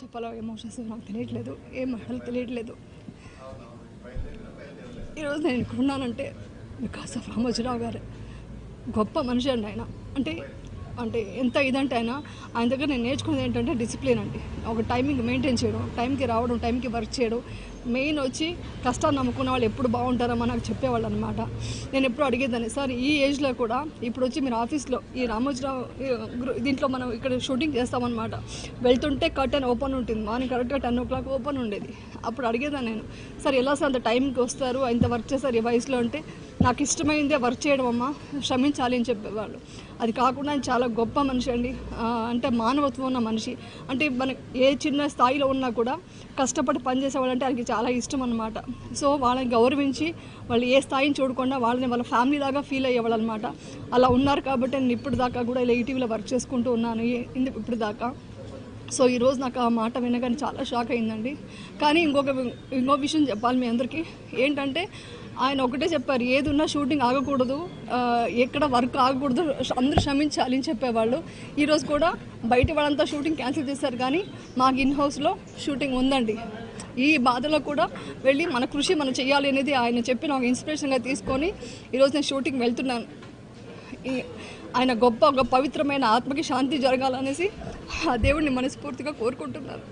చెప్పాలో ఎమోషన్స్ నాకు తెలియట్లేదు, ఏం మాటలు తెలియట్లేదు. ఈరోజు నేను ఇక్కడ ఉన్నానంటే బికాస్ ఆఫ్ రామోజీరావు గారు. గొప్ప మనిషి అండి ఆయన. అంటే ఎంత ఇదంటే ఆయన దగ్గర నేను నేర్చుకున్నది ఏంటంటే డిసిప్లిన్ అండి. ఒక టైమింగ్ మెయింటైన్ చేయడం, టైంకి రావడం, టైంకి వర్క్ చేయడం, మెయిన్ వచ్చి కష్టాన్ని నమ్ముకున్న వాళ్ళు ఎప్పుడు బాగుంటారో నాకు చెప్పేవాళ్ళు అనమాట. నేను ఎప్పుడు అడిగేదాన్ని, సార్ ఈ ఏజ్లో కూడా ఇప్పుడు వచ్చి మీరు ఆఫీస్లో ఈ రామోజీరావు దీంట్లో మనం ఇక్కడ షూటింగ్ చేస్తామన్నమాట. వెళ్తుంటే కర్టెన్ ఓపెన్ ఉంటుంది, మార్నింగ్ కరెక్ట్గా 10 o'clock ఓపెన్ ఉండేది. అప్పుడు అడిగేదాన్ని నేను, సార్ ఎలా సార్ అంత టైంకి వస్తారు, ఇంత వర్క్ చేస్తారు ఈ వయసులో అంటే, నాకు ఇష్టమైందే వర్క్ చేయడం అమ్మా, శ్రమించాలి అని చెప్పేవాళ్ళు. అది కాకుండా ఆయన చాలా గొప్ప మనిషి అండి. అంటే మానవత్వం ఉన్న మనిషి. అంటే మనకి ఏ చిన్న స్థాయిలో ఉన్నా కూడా కష్టపడి పనిచేసేవాళ్ళంటే ఆయనకి చాలా ఇష్టం అనమాట. సో వాళ్ళని గౌరవించి వాళ్ళు ఏ స్థాయిని చూడకుండా వాళ్ళని వాళ్ళ ఫ్యామిలీ లాగా ఫీల్ అయ్యేవాళ్ళు అనమాట. అలా ఉన్నారు కాబట్టి నేను ఇప్పుడు దాకా కూడా ఇలా ఈటీవీలో వర్క్ చేసుకుంటూ ఉన్నాను ఇప్పుడు దాకా. సో ఈరోజు నాకు ఆ మాట వినగానే చాలా షాక్ అయిందండి. కానీ ఇంకో విషయం చెప్పాలి మీ అందరికీ ఏంటంటే, ఆయన ఒకటే చెప్పారు, ఏది ఉన్నా షూటింగ్ ఆగకూడదు, ఎక్కడ వర్క్ ఆగకూడదు, అందరూ క్షమించాలి అని చెప్పేవాళ్ళు. ఈరోజు కూడా బయట వాళ్ళంతా షూటింగ్ క్యాన్సిల్ చేశారు, కానీ మాకు ఇన్ హౌస్లో షూటింగ్ ఉందండి. ఈ బాధలో కూడా వెళ్ళి మన కృషి మనం చేయాలి అనేది ఆయన చెప్పి నాకు ఇన్స్పిరేషన్గా తీసుకొని ఈరోజు నేను షూటింగ్ వెళ్తున్నాను. ఆయన గొప్ప పవిత్రమైన ఆత్మకి శాంతి జరగాలనేసి ఆ దేవుడిని మనస్ఫూర్తిగా కోరుకుంటున్నాను.